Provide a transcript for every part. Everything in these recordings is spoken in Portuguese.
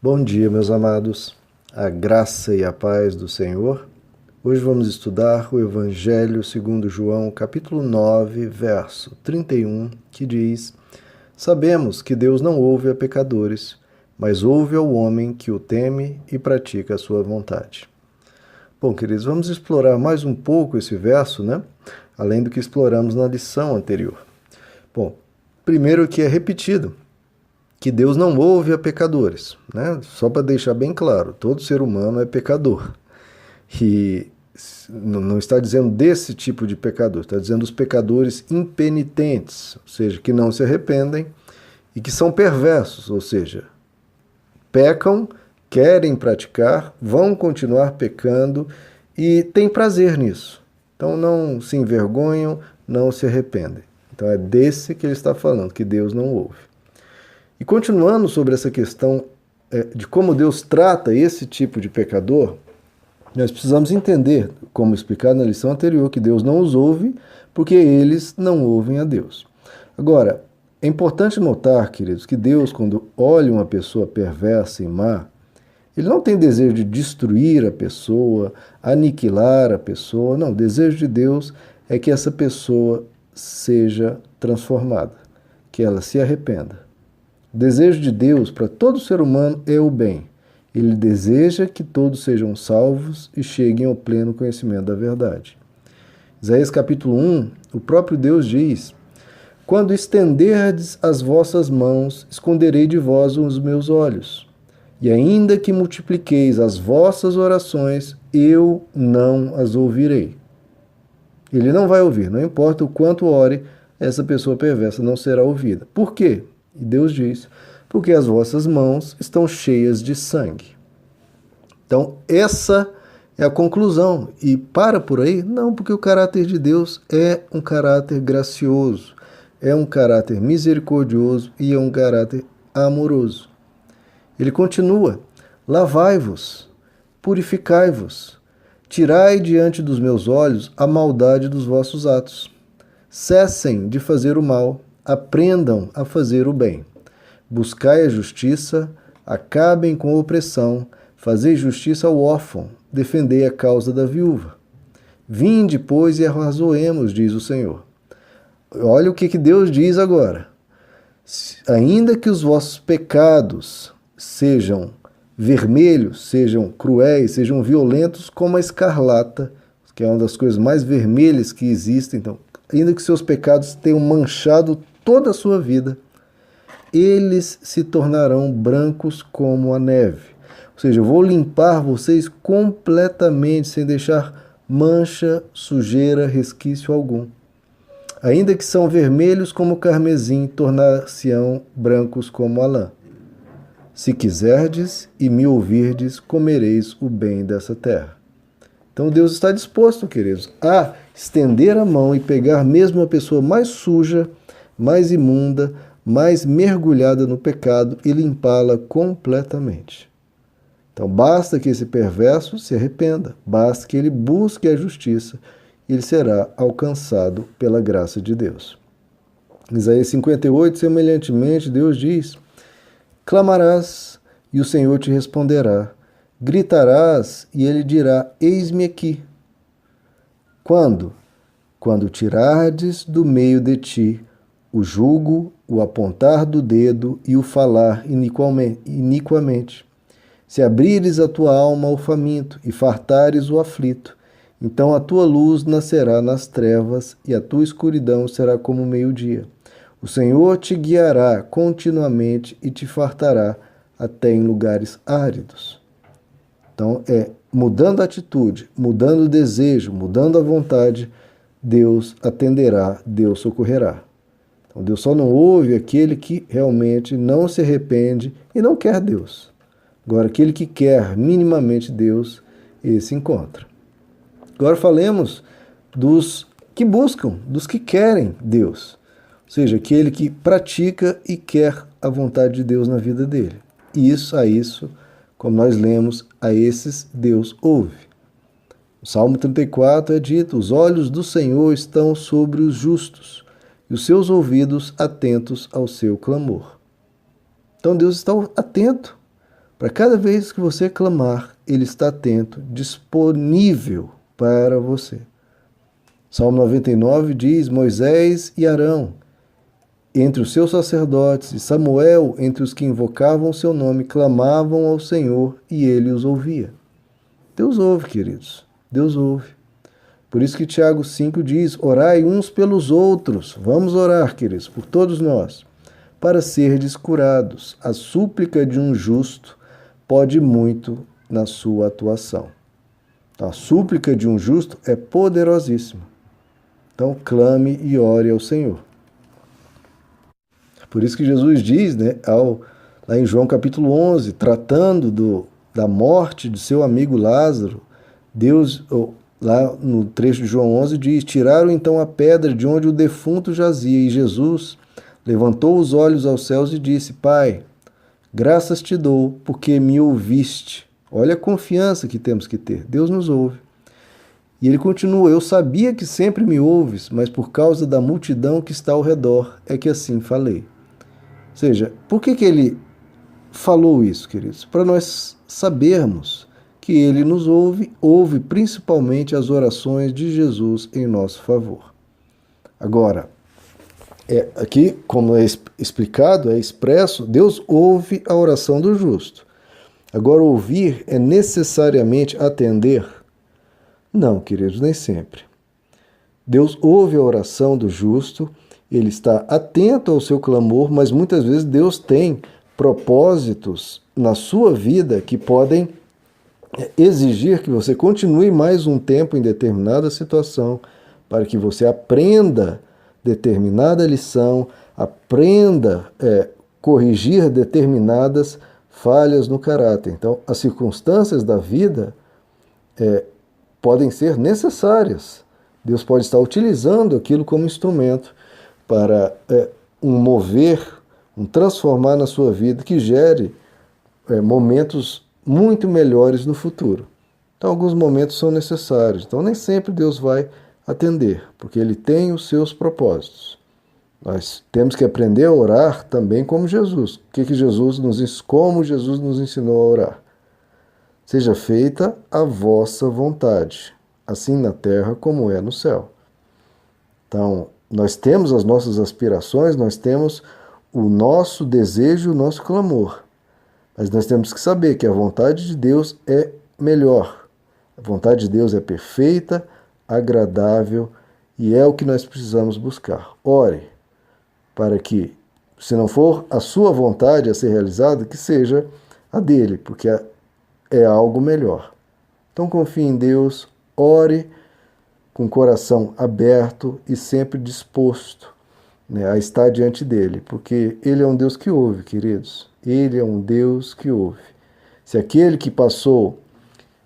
Bom dia, meus amados, a graça e a paz do Senhor. Hoje vamos estudar o Evangelho segundo João, capítulo 9, verso 31, que diz: Sabemos que Deus não ouve a pecadores, mas ouve ao homem que o teme e pratica a sua vontade. Bom, queridos, vamos explorar mais um pouco esse verso, né? Além do que exploramos na lição anterior. Bom, primeiro que é repetido, que Deus não ouve a pecadores, né? Só para deixar bem claro, todo ser humano é pecador. E não está dizendo desse tipo de pecador, está dizendo os pecadores impenitentes, ou seja, que não se arrependem e que são perversos, ou seja, pecam, querem praticar, vão continuar pecando e têm prazer nisso. Então não se envergonham, não se arrependem. Então é desse que ele está falando, que Deus não ouve. E continuando sobre essa questão de como Deus trata esse tipo de pecador, nós precisamos entender, como explicado na lição anterior, que Deus não os ouve porque eles não ouvem a Deus. Agora, é importante notar, queridos, que Deus, quando olha uma pessoa perversa e má, ele não tem desejo de destruir a pessoa, aniquilar a pessoa. Não, o desejo de Deus é que essa pessoa seja transformada, que ela se arrependa. O desejo de Deus para todo ser humano é o bem. Ele deseja que todos sejam salvos e cheguem ao pleno conhecimento da verdade. Isaías capítulo 1, o próprio Deus diz: Quando estenderdes as vossas mãos, esconderei de vós os meus olhos. E ainda que multipliqueis as vossas orações, eu não as ouvirei. Ele não vai ouvir, não importa o quanto ore, essa pessoa perversa não será ouvida. Por quê? E Deus diz: porque as vossas mãos estão cheias de sangue. Então, essa é a conclusão. E para por aí? Não, porque o caráter de Deus é um caráter gracioso, é um caráter misericordioso e é um caráter amoroso. Ele continua: lavai-vos, purificai-vos, tirai diante dos meus olhos a maldade dos vossos atos. Cessem de fazer o mal, aprendam a fazer o bem. Buscai a justiça, acabem com a opressão, fazei justiça ao órfão, defendei a causa da viúva. Vinde, pois, e arrazoemos, diz o Senhor. Olha o que Deus diz agora. Ainda que os vossos pecados sejam vermelhos, sejam cruéis, sejam violentos como a escarlata, que é uma das coisas mais vermelhas que existem, então, ainda que seus pecados tenham manchado toda a sua vida, eles se tornarão brancos como a neve. Ou seja, eu vou limpar vocês completamente, sem deixar mancha, sujeira, resquício algum. Ainda que são vermelhos como o carmesim, tornar-se-ão brancos como a lã. Se quiserdes e me ouvirdes, comereis o bem dessa terra. Então Deus está disposto, queridos, a estender a mão e pegar mesmo a pessoa mais suja, mais imunda, mais mergulhada no pecado e limpá-la completamente. Então basta que esse perverso se arrependa, basta que ele busque a justiça e ele será alcançado pela graça de Deus. Isaías 58, semelhantemente, Deus diz: clamarás e o Senhor te responderá, gritarás e ele dirá: eis-me aqui. Quando? Quando tirardes do meio de ti o jugo, o apontar do dedo e o falar iniquamente. Se abrires a tua alma ao faminto e fartares o aflito, então a tua luz nascerá nas trevas e a tua escuridão será como o meio-dia. O Senhor te guiará continuamente e te fartará até em lugares áridos. Então mudando a atitude, mudando o desejo, mudando a vontade, Deus atenderá, Deus socorrerá. Então Deus só não ouve aquele que realmente não se arrepende e não quer Deus. Agora, aquele que quer minimamente Deus, esse encontra. Agora falemos dos que buscam, dos que querem Deus. Ou seja, aquele que pratica e quer a vontade de Deus na vida dele. E a isso, como nós lemos, a esses Deus ouve. O Salmo 34 é dito: os olhos do Senhor estão sobre os justos, e os seus ouvidos atentos ao seu clamor. Então Deus está atento Para cada vez que você clamar, Ele está atento, disponível para você. Salmo 99 diz: Moisés e Arão, entre os seus sacerdotes, e Samuel, entre os que invocavam o seu nome, clamavam ao Senhor e Ele os ouvia. Deus ouve, queridos. Deus ouve. Por isso que Tiago 5 diz: orai uns pelos outros. Vamos orar, queridos, por todos nós, para serdes curados. A súplica de um justo pode muito na sua atuação. A súplica de um justo é poderosíssima. Então, clame e ore ao Senhor. Por isso que Jesus diz, lá em João capítulo 11, tratando da morte de seu amigo Lázaro, Deus, lá no trecho de João 11, diz: tiraram então a pedra de onde o defunto jazia, e Jesus levantou os olhos aos céus e disse: Pai, graças te dou, porque me ouviste. Olha a confiança que temos que ter. Deus nos ouve. E ele continua: eu sabia que sempre me ouves, mas por causa da multidão que está ao redor é que assim falei. Ou seja, por que ele falou isso, queridos? Para nós sabermos que ele nos ouve principalmente as orações de Jesus em nosso favor. Agora, aqui, como é explicado, é expresso, Deus ouve a oração do justo. Agora, ouvir é necessariamente atender? Não, queridos, nem sempre. Deus ouve a oração do justo, Ele está atento ao seu clamor, mas muitas vezes Deus tem propósitos na sua vida que podem exigir que você continue mais um tempo em determinada situação, para que você aprenda determinada lição, aprenda corrigir determinadas falhas no caráter. Então, as circunstâncias da vida podem ser necessárias. Deus pode estar utilizando aquilo como instrumento para um mover, um transformar na sua vida que gere momentos muito melhores no futuro. Então, alguns momentos são necessários. Então, nem sempre Deus vai atender, porque Ele tem os seus propósitos. Nós temos que aprender a orar também como Jesus. Como Jesus nos ensinou a orar? Seja feita a vossa vontade, assim na terra como é no céu. Então, nós temos as nossas aspirações, nós temos o nosso desejo, o nosso clamor. Mas nós temos que saber que a vontade de Deus é melhor. A vontade de Deus é perfeita, agradável e é o que nós precisamos buscar. Ore para que, se não for a sua vontade a ser realizada, que seja a dele, porque é algo melhor. Então confie em Deus, ore com o coração aberto e sempre disposto a estar diante dele, porque ele é um Deus que ouve, queridos. Ele é um Deus que ouve. Se aquele que passou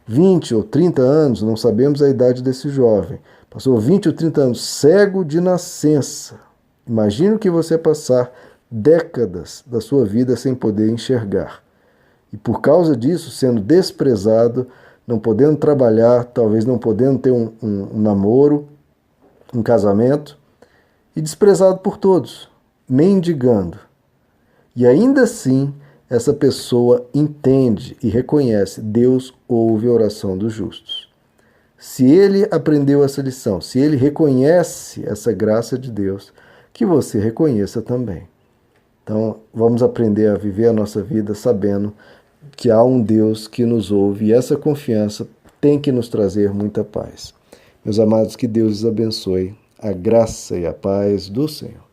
20 ou 30 anos, não sabemos a idade desse jovem, passou 20 ou 30 anos cego de nascença, imagine que você passar décadas da sua vida sem poder enxergar. E por causa disso, sendo desprezado, não podendo trabalhar, talvez não podendo ter um namoro, um casamento, e desprezado por todos, mendigando. E ainda assim, essa pessoa entende e reconhece: Deus ouve a oração dos justos. Se ele aprendeu essa lição, se ele reconhece essa graça de Deus, que você reconheça também. Então, vamos aprender a viver a nossa vida sabendo que há um Deus que nos ouve, e essa confiança tem que nos trazer muita paz. Meus amados, que Deus os abençoe. A graça e a paz do Senhor.